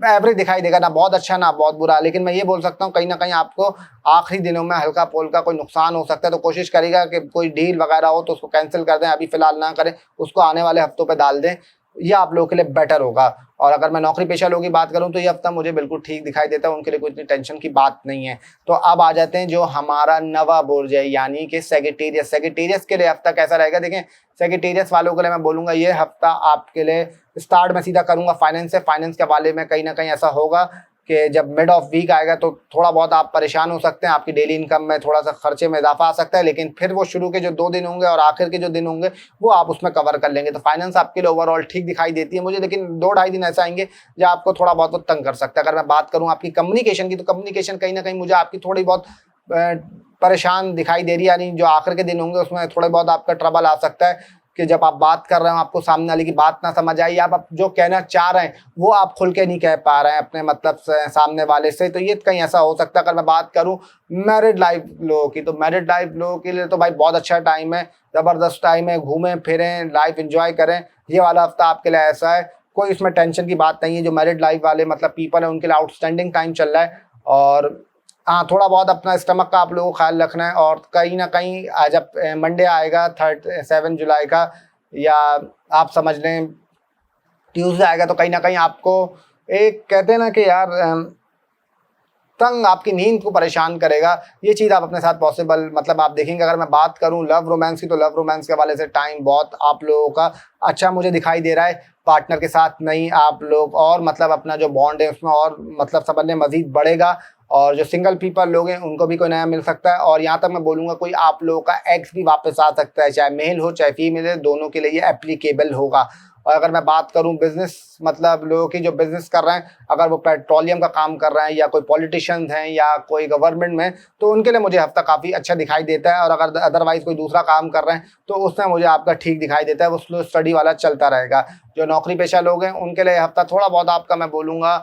एवरेज दिखाई देगा, ना बहुत अच्छा ना बहुत बुरा। लेकिन मैं ये बोल सकता हूँ कहीं ना कहीं आपको आखिरी दिनों में हल्का फुल्का कोई नुकसान हो सकता है। तो कोशिश करिएगा कि कोई डील वगैरह हो तो उसको कैंसिल कर दें, अभी फिलहाल ना करें, उसको आने वाले हफ्तों पे डाल दें, ये आप लोगों के लिए बेटर होगा। और अगर मैं नौकरी पेशा लोगों की बात करूं, तो ये हफ्ता मुझे बिल्कुल ठीक दिखाई देता है, उनके लिए कोई इतनी टेंशन की बात नहीं है। तो अब आ जाते हैं जो हमारा नवा बुर्ज है, यानी कि सेजिटेरियस। सेजिटेरियस के लिए हफ्ता कैसा रहेगा, देखें सेजिटेरियस वालों के लिए मैं बोलूँगा ये हफ्ता आपके लिए, स्टार्ट में सीधा करूँगा फाइनेंस से। फाइनेंस के हवाले में कहीं ना कहीं ऐसा होगा कि जब मिड ऑफ वीक आएगा तो थोड़ा बहुत आप परेशान हो सकते हैं, आपकी डेली इनकम में थोड़ा सा खर्चे में इजाफा आ सकता है, लेकिन फिर वो शुरू के जो 2 दिन होंगे और आखिर के जो दिन होंगे वो आप उसमें कवर कर लेंगे। तो फाइनेंस आपके लिए ओवरऑल ठीक दिखाई देती है मुझे, लेकिन 2-2.5 दिन ऐसा आएंगे जो आपको थोड़ा बहुत तंग कर सकता है। अगर मैं बात करूँ आपकी कम्युनिकेशन की, तो कम्युनिकेशन कहीं ना कहीं मुझे आपकी थोड़ी बहुत परेशान दिखाई दे रही है, यानी जो आखिर के दिन होंगे उसमें थोड़े बहुत आपका ट्रबल आ सकता है कि जब आप बात कर रहे हो आपको सामने वाले की बात ना समझ आई, आप जो कहना चाह रहे हैं वो आप खुल के नहीं कह पा रहे हैं अपने मतलब से सामने वाले से, तो ये कहीं ऐसा हो सकता है। अगर मैं बात करूं मैरिड लाइफ लोगों की, तो मैरिड लाइफ लोगों के लिए तो भाई बहुत अच्छा टाइम है, ज़बरदस्त टाइम है, घूमें फिरें, लाइफ एंजॉय करें। ये वाला हफ्ता आपके लिए ऐसा है, कोई इसमें टेंशन की बात नहीं है। जो मैरिड लाइफ वाले मतलब पीपल है उनके लिए आउटस्टैंडिंग टाइम चल रहा है। और हाँ, थोड़ा बहुत अपना स्टमक का आप लोगों को ख्याल रखना है। और कहीं ना कहीं जब मंडे आएगा 7 जुलाई का, या आप समझ लें ट्यूसडे आएगा, तो कहीं ना कहीं आपको एक कहते हैं ना कि यार तंग आपकी नींद को परेशान करेगा। ये चीज़ आप अपने साथ पॉसिबल मतलब आप देखेंगे। अगर मैं बात करूं लव रोमांस की, तो लव रोमांस के हवाले से टाइम बहुत आप लोगों का अच्छा मुझे दिखाई दे रहा है। पार्टनर के साथ नहीं आप लोग और मतलब अपना जो बॉन्ड है उसमें और मतलब समझ मज़ीद बढ़ेगा। और जो सिंगल पीपल लोग हैं उनको भी कोई नया मिल सकता है। और यहाँ तक मैं बोलूँगा कोई आप लोगों का एक्स भी वापस आ सकता है, चाहे मेल हो चाहे फीमेल है, दोनों के लिए ये एप्लीकेबल होगा। और अगर मैं बात करूं बिजनेस मतलब लोगों की जो बिजनेस कर रहे हैं, अगर वो पेट्रोलियम का काम कर रहे हैं या कोई पॉलिटिशियंस हैं या कोई गवर्नमेंट में, तो उनके लिए मुझे हफ्ता काफ़ी अच्छा दिखाई देता है। और अगर अदरवाइज कोई दूसरा काम कर रहे हैं तो उसमें मुझे आपका ठीक दिखाई देता है, वो स्लो स्टडी वाला चलता रहेगा। जो नौकरी पेशा लोग हैं उनके लिए हफ्ता थोड़ा बहुत आपका मैं बोलूँगा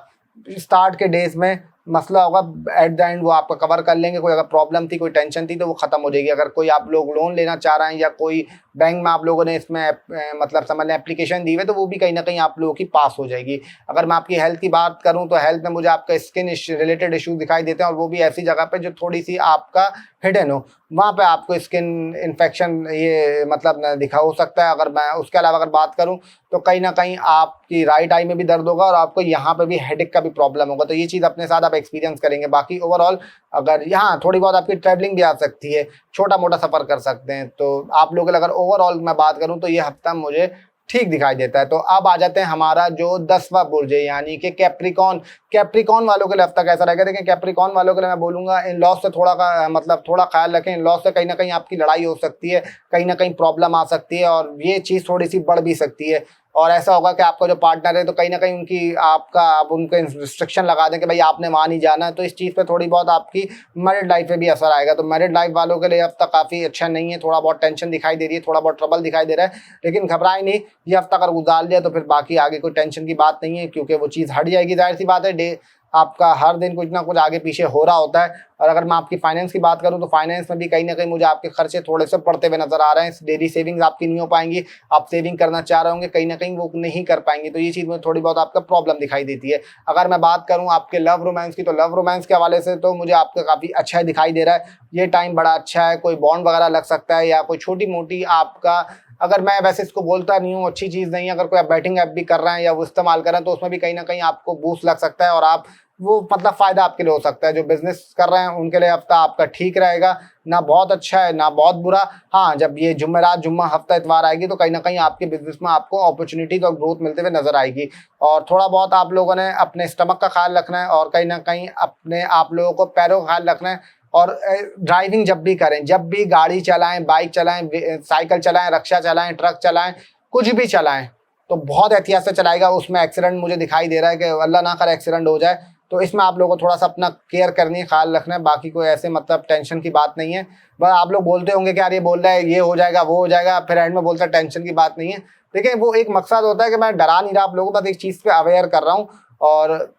स्टार्ट के डेज में मसला होगा, एट द एंड वो आपका कवर कर लेंगे। कोई अगर प्रॉब्लम थी, कोई टेंशन थी, तो वो ख़त्म हो जाएगी। अगर कोई आप लोग लोन लेना चाह रहे हैं या कोई बैंक में आप लोगों ने इसमें मतलब समझ लें एप्लीकेशन दी हुई है, तो वो भी कहीं ना कहीं आप लोगों की पास हो जाएगी। अगर मैं आपकी हेल्थ की बात करूं तो हेल्थ में मुझे आपका स्किन रिलेटेड इशू दिखाई देते हैं, और वो भी ऐसी जगह पे जो थोड़ी सी आपका हिडन हो, वहाँ पे आपको स्किन इन्फेक्शन ये मतलब दिखा हो सकता है। अगर मैं उसके अलावा अगर बात करूँ तो कहीं ना कहीं आपकी राइट आई में भी दर्द होगा और आपको यहाँ पे भी हेडेक का भी प्रॉब्लम होगा। तो ये चीज़ अपने साथ आप एक्सपीरियंस करेंगे। बाकी ओवरऑल अगर यहाँ थोड़ी बहुत आपकी ट्रैवलिंग भी आ सकती है, छोटा मोटा सफ़र कर सकते हैं। तो आप लोग अगर ओवरऑल मैं बात करूँ तो ये हफ्ता मुझे ठीक दिखाई देता है। तो अब आ जाते हैं हमारा जो 10वां बुर्ज है यानी कि कैप्रिकॉन। कैप्रिकॉन वालों के लिए हफ्ता कैसा रहेगा? देखिए कैप्रिकॉन वालों के लिए मैं बोलूँगा इन लॉस से थोड़ा का मतलब थोड़ा ख्याल रखें। इन लॉस से कहीं ना कहीं आपकी लड़ाई हो सकती है, कहीं ना कहीं प्रॉब्लम आ सकती है, और ये चीज़ थोड़ी सी बढ़ भी सकती है। और ऐसा होगा कि आपका जो पार्टनर है तो कहीं ना कहीं उनकी आपका आप उनको रिस्ट्रिक्शन लगा दें कि भाई आपने वहाँ नहीं जाना है, तो इस चीज़ पे थोड़ी बहुत आपकी मैरिड लाइफ पे भी असर आएगा। तो मैरिड लाइफ वालों के लिए हफ्ता काफ़ी अच्छा नहीं है, थोड़ा बहुत टेंशन दिखाई दे रही है, थोड़ा बहुत ट्रबल दिखाई दे रहा है। लेकिन घबराए नहीं, ये हफ्ता अगर गुजार लिया तो फिर बाकी आगे कोई टेंशन की बात नहीं है, क्योंकि वो चीज़ हट जाएगी। जाहिर सी बात है डे आपका हर दिन कुछ ना कुछ आगे पीछे हो रहा होता है। और अगर मैं आपकी फाइनेंस की बात करूं तो फाइनेंस में भी कहीं ना कहीं मुझे आपके खर्चे थोड़े से बढ़ते हुए नजर आ रहे हैं। डेली सेविंग्स आपकी नहीं हो पाएंगी, आप सेविंग करना चाह रहे होंगे, कहीं ना कहीं वो नहीं कर पाएंगे। तो ये चीज़ में थोड़ी बहुत आपका प्रॉब्लम दिखाई देती है। अगर मैं बात करूँ आपके लव रोमांस की, तो लव रोमांस के हवाले से तो मुझे आपका काफ़ी अच्छा दिखाई दे रहा है। ये टाइम बड़ा अच्छा है, कोई बॉन्ड वगैरह लग सकता है या कोई छोटी मोटी आपका, अगर मैं वैसे इसको बोलता नहीं हूँ अच्छी चीज़ नहीं है, अगर कोई आप बैटिंग ऐप भी कर रहे हैं या वो इस्तेमाल कर रहे हैं तो उसमें भी कहीं ना कहीं आपको बूस्ट लग सकता है और आप वो मतलब फ़ायदा आपके लिए हो सकता है। जो बिजनेस कर रहे हैं उनके लिए हफ्ता आपका ठीक रहेगा, ना बहुत अच्छा है ना बहुत बुरा। हाँ, जब ये जुमेरात जुम्मा हफ्ता इतवार आएगी तो कहीं ना कहीं आपके बिजनेस में आपको अपॉर्चुनिटीज और ग्रोथ मिलते हुए नजर आएगी। और थोड़ा बहुत आप लोगों ने अपने स्टमक का ख्याल रखना है और कहीं ना कहीं अपने आप लोगों को पैरों का ख्याल रखना है। और ड्राइविंग जब भी करें, जब भी गाड़ी चलाएं, बाइक चलाएं, साइकिल चलाएं, रिक्शा चलाएं, ट्रक चलाएं, कुछ भी चलाएं, तो बहुत एहतियात से चलाएगा। उसमें एक्सीडेंट मुझे दिखाई दे रहा है कि अल्लाह ना करे एक्सीडेंट हो जाए, तो इसमें आप लोगों को थोड़ा सा अपना केयर करनी है, ख्याल रखना है। बाकी कोई ऐसे मतलब टेंशन की बात नहीं है। बस आप लोग बोलते होंगे कि यार ये बोल रहा है ये हो जाएगा वो हो जाएगा, फिर एंड में बोलता है टेंशन की बात नहीं है। देखिए वो एक मकसद होता है कि मैं डरा नहीं रहा आप लोगों को, बस एक चीज़ पे अवेयर कर रहा हूँ। और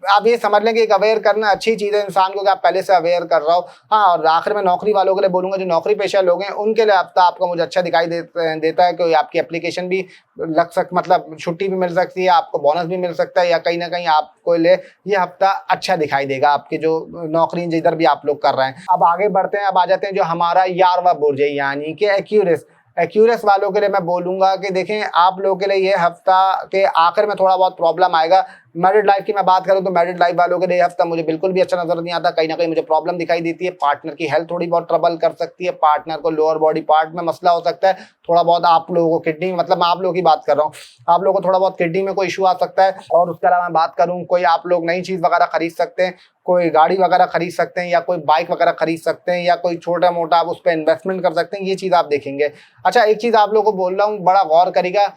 आप ये समझ लें कि एक अवेयर करना अच्छी चीज़ है इंसान को, कि आप पहले से अवेयर कर रहा हो। हाँ, और आखिर में नौकरी वालों के लिए बोलूँगा, जो नौकरी पेशा लोग हैं उनके लिए हफ्ता आपका मुझे अच्छा दिखाई देता है कि आपकी एप्लीकेशन भी लग मतलब छुट्टी भी मिल सकती है, आपको बोनस भी मिल सकता है, या कहीं ना कहीं आपको लिए ये हफ्ता अच्छा दिखाई देगा आपके जो नौकरी जिधर भी आप लोग कर रहे हैं। अब आगे बढ़ते हैं, अब आ जाते हैं जो हमारा 11वां बुर्ज है यानी कि एक्यूरेस। एक्यूरेस वालों के लिए मैं बोलूँगा कि देखें आप लोगों के लिए ये हफ्ता के आखिर में थोड़ा बहुत प्रॉब्लम आएगा। मैरिड लाइफ की मैं बात करूं तो मैरिड लाइफ वालों के लिए हफ्ता मुझे बिल्कुल भी अच्छा नजर नहीं आता। कहीं ना कहीं मुझे प्रॉब्लम दिखाई देती है, पार्टनर की हेल्थ थोड़ी बहुत ट्रबल कर सकती है, पार्टनर को लोअर बॉडी पार्ट में मसला हो सकता है, थोड़ा बहुत आप लोगों को किडनी मतलब मैं आप लोगों की बात कर रहा हूँ, आप लोगों को थोड़ा बहुत किडनी में कोई इशू आ सकता है। और उसके अलावा मैं बात करूँ कोई आप लोग नई चीज़ वगैरह खरीद सकते हैं, कोई गाड़ी वगैरह खरीद सकते हैं या कोई बाइक वगैरह खरीद सकते हैं या कोई छोटा मोटा आप उस पर इन्वेस्टमेंट कर सकते हैं, ये चीज़ आप देखेंगे। अच्छा, एक चीज़ आप लोगों को बोल रहा हूँ, बड़ा गौर करिएगा,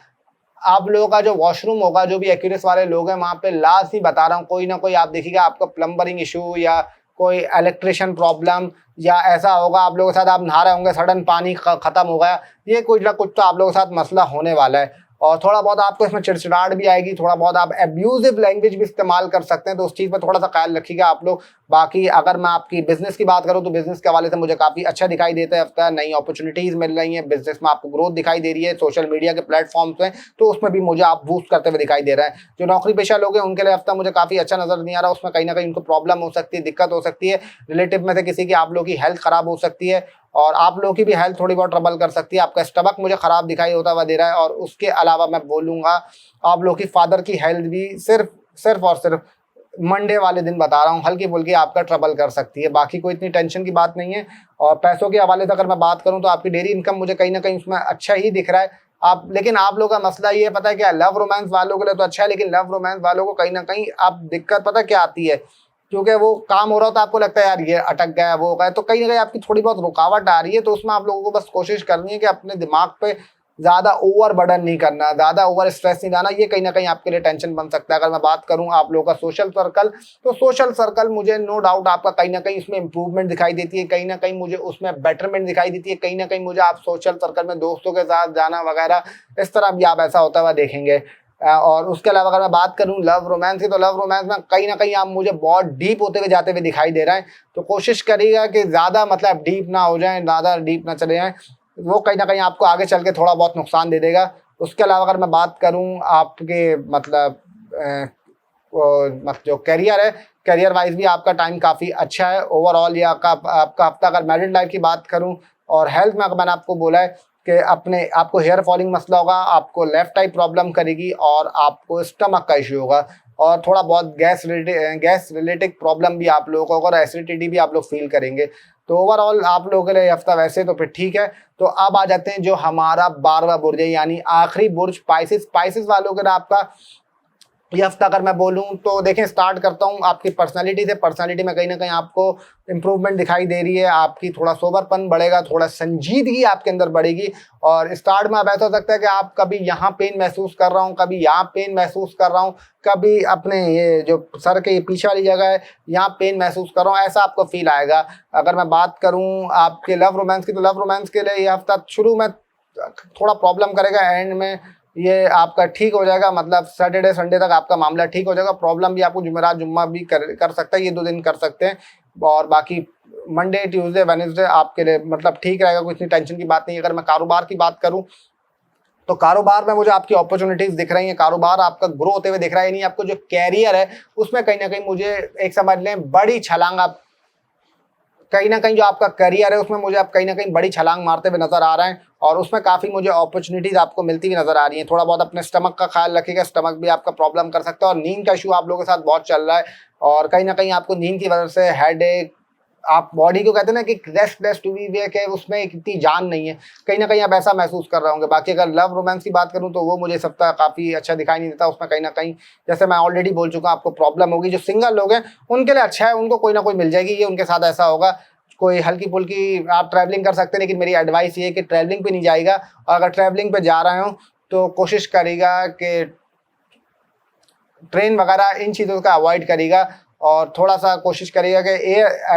आप लोगों का जो वॉशरूम होगा, जो भी एक्यूरेस वाले लोग हैं वहाँ पे लास्ट ही बता रहा हूँ, कोई ना कोई आप देखिएगा आपका प्लम्बरिंग इशू या कोई इलेक्ट्रिशियन प्रॉब्लम, या ऐसा होगा आप लोगों के साथ, आप नहा रहे होंगे सडन पानी खत्म हो गया, ये कुछ ना कुछ तो आप लोगों के साथ मसला होने वाला है। और थोड़ा बहुत आपको इसमें चिड़चिड़ाहट भी आएगी, थोड़ा बहुत आप एब्यूजिव लैंग्वेज भी इस्तेमाल कर सकते हैं, तो उस चीज़ पर थोड़ा सा ख्याल रखिएगा आप लोग। बाकी अगर मैं आपकी बिजनेस की बात करूं तो बिजनेस के हवाले से मुझे काफ़ी अच्छा दिखाई देता है हफ्ता, नई अपॉर्चुनिटीज़ मिल रही हैं, बिजनेस में आपको ग्रोथ दिखाई दे रही है, सोशल मीडिया के प्लेटफॉर्म्स में तो उसमें भी मुझे आप बूस्ट करते हुए दिखाई दे रहा है। जो नौकरी पेशा लोग हैं उनके लिए हफ्ता मुझे काफ़ी अच्छा नजर नहीं आ रहा, उसमें कहीं ना कहीं उनको प्रॉब्लम हो सकती है, दिक्कत हो सकती है, रिलेटिव में से किसी की आप लोगों की हेल्थ खराब हो सकती है और आप लोगों की भी हेल्थ थोड़ी बहुत ट्रबल कर सकती है। आपका स्टमक मुझे खराब दिखाई होता हुआ दे रहा है और उसके अलावा मैं बोलूँगा आप लोगों की फादर की हेल्थ भी सिर्फ और सिर्फ मंडे वाले दिन बता रहा हूँ हल्की फुल्की आपका ट्रबल कर सकती है। बाकी कोई इतनी टेंशन की बात नहीं है। और पैसों के हवाले से अगर मैं बात करूँ तो आपकी डेली इनकम मुझे कहीं ना कहीं उसमें अच्छा ही दिख रहा है। लेकिन आप लोगों का मसला ये पता है क्या, लव रोमांस वालों के लिए तो अच्छा है, लेकिन लव रोमांस वालों को कहीं ना कहीं आप दिक्कत पता क्या आती है, क्योंकि वो काम हो रहा होता है आपको लगता है यार ये अटक गया वो हो गया, तो कहीं ना कहीं आपकी थोड़ी बहुत रुकावट आ रही है। तो उसमें आप लोगों को बस कोशिश करनी है कि अपने दिमाग पे ज़्यादा ओवर बर्डन नहीं करना, ज़्यादा ओवर स्ट्रेस नहीं लाना, ये कहीं ना कहीं आपके लिए टेंशन बन सकता है। अगर मैं बात करूं आप लोगों का सोशल सर्कल, तो सोशल सर्कल मुझे नो डाउट आपका कहीं ना कहीं उसमें इंप्रूवमेंट दिखाई देती है, कहीं ना कहीं मुझे उसमें बेटरमेंट दिखाई देती है, कहीं ना कहीं मुझे आप सोशल सर्कल में दोस्तों के साथ जाना वगैरह इस तरह भी आप ऐसा होता हुआ देखेंगे। और उसके अलावा अगर मैं बात करूं लव रोमांस की, तो लव रोमांस में कहीं ना कहीं आप मुझे बहुत डीप होते हुए जाते हुए दिखाई दे रहे हैं। तो कोशिश करिएगा कि ज़्यादा मतलब डीप ना हो जाए, ज़्यादा डीप ना चले जाएँ, वो कहीं ना कहीं आपको आगे चल के थोड़ा बहुत नुकसान दे देगा। उसके अलावा अगर मैं बात करूं आपके मतलब जो करियर है, करियर वाइज भी आपका टाइम काफ़ी अच्छा है ओवरऑल। ये आपका हफ्ता अगर मैरिड लाइफ की बात करूं और हेल्थ में, मैंने आपको बोला है कि आपको हेयर फॉलिंग मसला होगा, आपको लेफ्ट आई प्रॉब्लम करेगी और आपको स्टमक का इश्यू होगा और थोड़ा बहुत गैस रिलेटेड प्रॉब्लम भी आप लोगों को होगा और एसिडिटी भी आप लोग फील करेंगे। तो ओवरऑल आप लोगों के लिए हफ्ता वैसे तो फिर ठीक है। तो अब आ जाते हैं जो हमारा 12वां बुर्ज है, यानी आखिरी बुर्ज स्पाइसेस वालों के लिए आपका ये हफ्ता अगर मैं बोलूं तो देखें, स्टार्ट करता हूं आपकी पर्सनालिटी से। पर्सनालिटी में कहीं ना कहीं आपको इंप्रूवमेंट दिखाई दे रही है, आपकी थोड़ा सोबरपन बढ़ेगा, थोड़ा संजीदगी आपके अंदर बढ़ेगी। और स्टार्ट में अब ऐसा हो सकता है कि आप कभी यहाँ पेन महसूस कर रहा हूँ, कभी यहाँ पेन महसूस कर रहा हूँ, कभी अपने ये जो सर के पीछे वाली जगह है यहाँ पेन महसूस कर रहा हूँ, ऐसा आपको फील आएगा। अगर मैं बात करूँ आपके लव रोमांस की, तो लव रोमांस के लिए ये हफ्ता शुरू में थोड़ा प्रॉब्लम करेगा, एंड में ये आपका ठीक हो जाएगा। मतलब सैटरडे संडे तक आपका मामला ठीक हो जाएगा। प्रॉब्लम भी आपको जुमेरात जुम्मा भी कर सकता है, ये 2 दिन कर सकते हैं। और बाकी मंडे ट्यूसडे वेडनेसडे आपके लिए मतलब ठीक रहेगा, कोई इतनी टेंशन की बात नहीं है। अगर मैं कारोबार की बात करूं तो कारोबार में मुझे आपकी अपॉर्चुनिटीज दिख रही हैं, कारोबार आपका ग्रो होते हुए दिख रहा है, यानी आपको जो कैरियर है उसमें कहीं ना कहीं मुझे एक समझ लें बड़ी छलांग, आप कहीं ना कहीं जो आपका करियर है उसमें मुझे आप कहीं ना कहीं बड़ी छलांग मारते हुए नजर आ रहे हैं और उसमें काफ़ी मुझे अपॉर्चुनिटीज आपको मिलती हुई नजर आ रही हैं। थोड़ा बहुत अपने स्टमक का ख्याल रखिएगा, स्टमक भी आपका प्रॉब्लम कर सकता है। और नींद का इशू आप लोगों के साथ बहुत चल रहा है और कहीं ना कहीं आपको नींद की वजह से हेडेक, आप बॉडी को कहते हैं ना कि रेस्ट टू बी वेक है, उसमें इतनी जान नहीं है, कहीं ना कहीं आप ऐसा महसूस कर रहे होंगे। बाकी अगर लव रोमांस की बात करूं तो वो मुझे सप्ताह काफ़ी अच्छा दिखाई नहीं देता, उसमें कहीं ना कहीं जैसे मैं ऑलरेडी बोल चुका आपको प्रॉब्लम होगी। जो सिंगल लोग हैं उनके लिए अच्छा है, उनको कोई ना कोई मिल जाएगी, ये उनके साथ ऐसा होगा। कोई हल्की फुल्की आप ट्रैवलिंग कर सकते हैं, लेकिन मेरी एडवाइस ये है कि ट्रैवलिंग पे नहीं जाएगा। और अगर ट्रैवलिंग पे जा रहे हो तो कोशिश करेगा कि ट्रेन वगैरह इन चीज़ों का अवॉइड करेगा और थोड़ा सा कोशिश करिएगा कि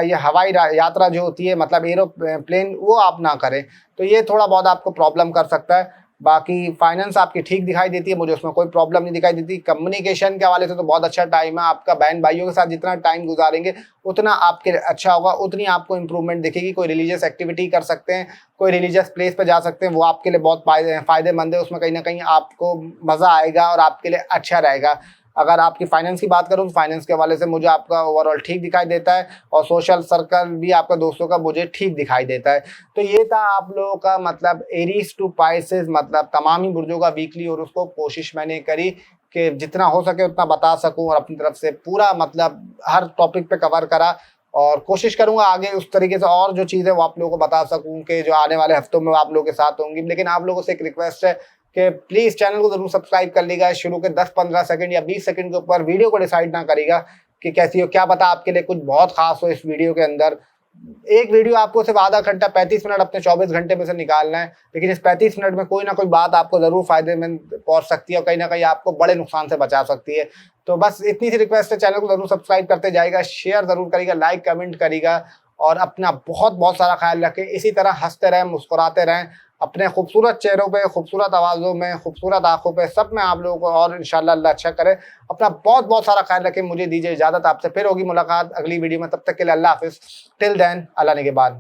ये हवाई यात्रा जो होती है मतलब एरोप्लेन वो आप ना करें, तो ये थोड़ा बहुत आपको प्रॉब्लम कर सकता है। बाकी फाइनेंस आपकी ठीक दिखाई देती है, मुझे उसमें कोई प्रॉब्लम नहीं दिखाई देती। कम्युनिकेशन के हवाले से तो बहुत अच्छा टाइम है आपका, बहन भाइयों के साथ जितना टाइम गुजारेंगे उतना आपके अच्छा होगा, उतनी आपको इंप्रूवमेंट दिखेगी। कोई रिलीजियस एक्टिविटी कर सकते हैं, कोई रिलीजियस प्लेस पर जा सकते हैं, वो आपके लिए बहुत फ़ायदेमंद है, उसमें कहीं ना कहीं आपको मज़ा आएगा और आपके लिए अच्छा रहेगा। अगर आपकी फाइनेंस की बात करूं तो फाइनेंस के हवाले से मुझे आपका ओवरऑल ठीक दिखाई देता है और सोशल सर्कल भी आपका दोस्तों का मुझे ठीक दिखाई देता है। तो ये था आप लोगों का मतलब एरीज टू पाइसेस, मतलब तमाम ही बुर्जों का वीकली, और उसको कोशिश मैंने करी कि जितना हो सके उतना बता सकूं और अपनी तरफ से पूरा मतलब हर टॉपिक पे कवर करा। और कोशिश करूंगा आगे उस तरीके से और जो चीज़ें वो आप लोगों को बता सकूं कि जो आने वाले हफ्तों में आप लोगों के साथ होंगी। लेकिन आप लोगों से एक रिक्वेस्ट है कि प्लीज़ चैनल को जरूर सब्सक्राइब कर लीजिएगा। शुरू के 10-15 सेकंड या 20 सेकंड के ऊपर वीडियो को डिसाइड ना करेगा कि कैसी हो, क्या पता आपके लिए कुछ बहुत खास हो इस वीडियो के अंदर। एक वीडियो आपको सिर्फ आधा घंटा 35 मिनट अपने 24 घंटे में से निकालना है, लेकिन इस 35 मिनट में कोई ना कोई बात आपको जरूर फायदेमंद पहुंच सकती है और कहीं ना कहीं आपको बड़े नुकसान से बचा सकती है। तो बस इतनी सी रिक्वेस्ट है, चैनल को जरूर सब्सक्राइब करते जाएगा, शेयर जरूर करेगा, लाइक कमेंट करेगा और अपना बहुत बहुत सारा ख्याल रखें। इसी तरह हंसते रहें, मुस्कुराते रहें, अपने खूबसूरत चेहरों पे, खूबसूरत आवाज़ों में, खूबसूरत आंखों पे, सब में आप लोगों को और इंशाल्लाह अल्लाह अच्छा करे। अपना बहुत बहुत सारा ख्याल रखें। मुझे दीजिए इजाज़त, आपसे फिर होगी मुलाकात अगली वीडियो में। तब तक के लिए अल्लाह हाफिज़। टिल देन अल्लाह ने के बाद।